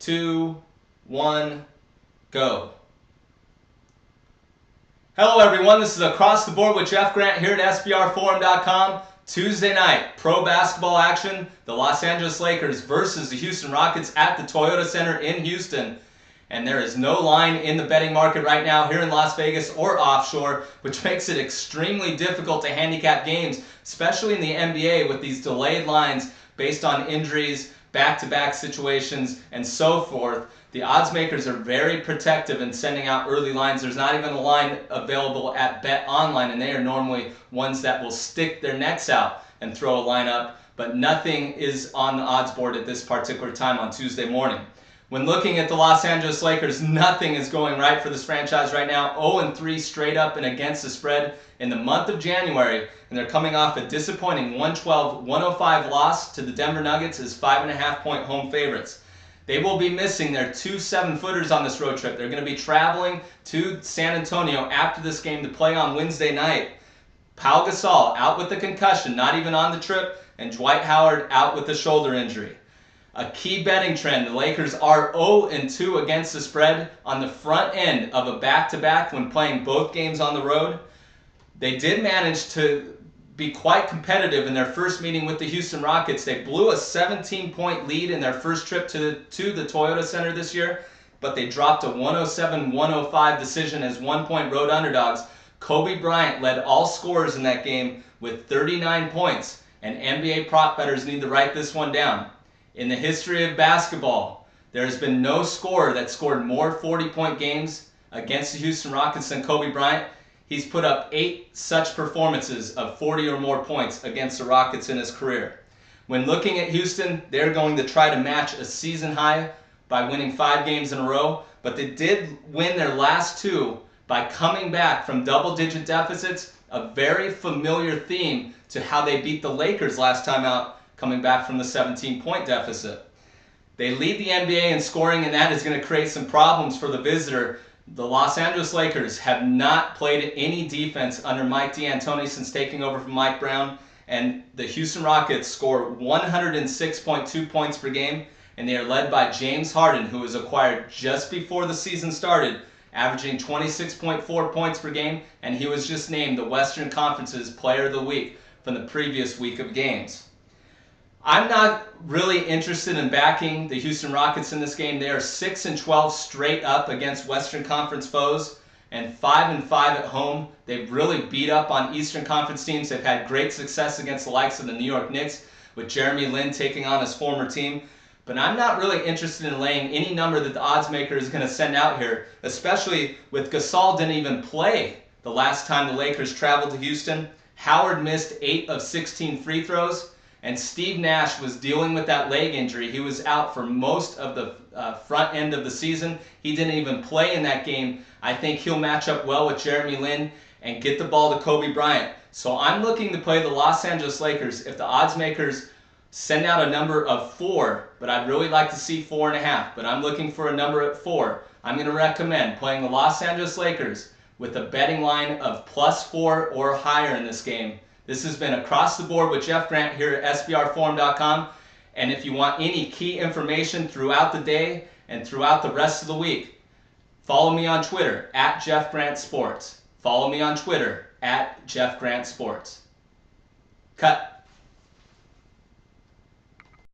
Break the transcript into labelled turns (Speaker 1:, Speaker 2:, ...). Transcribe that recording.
Speaker 1: 2, 1, go. Hello everyone, this is Across the Board with Jeff Grant here at SBRforum.com. Tuesday night, pro basketball action, the Los Angeles Lakers versus the Houston Rockets at the Toyota Center in Houston. And there is no line in the betting market right now here in Las Vegas or offshore, which makes it extremely difficult to handicap games, especially in the NBA with these delayed lines based on injuries, back-to-back situations, and so forth. The odds makers are very protective in sending out early lines. There's not even a line available at Bet Online, and they are normally ones that will stick their necks out and throw a line up, but nothing is on the odds board at this particular time on Tuesday morning. When looking at the Los Angeles Lakers, nothing is going right for this franchise right now. 0-3 straight up and against the spread in the month of January, and they're coming off a disappointing 112-105 loss to the Denver Nuggets as 5.5-point home favorites. They will be missing their 2 7-footers on this road trip. They're going to be traveling to San Antonio after this game to play on Wednesday night. Pau Gasol out with the concussion, not even on the trip, and Dwight Howard out with the shoulder injury. A key betting trend, the Lakers are 0-2 against the spread on the front end of a back-to-back when playing both games on the road. They did manage to be quite competitive in their first meeting with the Houston Rockets. They blew a 17-point lead in their first trip to the Toyota Center this year, but they dropped a 107-105 decision as 1-point road underdogs. Kobe Bryant led all scorers in that game with 39 points, and NBA prop bettors need to write this one down. In the history of basketball, there has been no scorer that scored more 40-point games against the Houston Rockets than Kobe Bryant. He's put up 8 such performances of 40 or more points against the Rockets in his career. When looking at Houston, they're going to try to match a season high by winning 5 games in a row, but they did win their last 2 by coming back from double-digit deficits, a very familiar theme to how they beat the Lakers last time out, coming back from the 17-point deficit. They lead the NBA in scoring, and that is going to create some problems for the visitor. The Los Angeles Lakers have not played any defense under Mike D'Antoni since taking over from Mike Brown, and the Houston Rockets score 106.2 points per game, and they are led by James Harden, who was acquired just before the season started, averaging 26.4 points per game, and he was just named the Western Conference's Player of the Week from the previous week of games. I'm not really interested in backing the Houston Rockets in this game. They are 6-12 straight up against Western Conference foes and 5-5 at home. They've really beat up on Eastern Conference teams. They've had great success against the likes of the New York Knicks with Jeremy Lin taking on his former team. But I'm not really interested in laying any number that the odds maker is going to send out here, especially with Gasol didn't even play the last time the Lakers traveled to Houston. Howard missed 8 of 16 free throws. And Steve Nash was dealing with that leg injury. He was out for most of the front end of the season. He didn't even play in that game. I think he'll match up well with Jeremy Lin and get the ball to Kobe Bryant. So I'm looking to play the Los Angeles Lakers if the odds makers send out a number of 4, but I'd really like to see 4.5. But I'm looking for a number at 4. I'm going to recommend playing the Los Angeles Lakers with a betting line of +4 or higher in this game. This has been Across the Board with Jeff Grant here at SBRforum.com. And if you want any key information throughout the day and throughout the rest of the week, follow me on Twitter at Jeff Grant Sports. Follow me on Twitter at Jeff Grant Sports. Cut.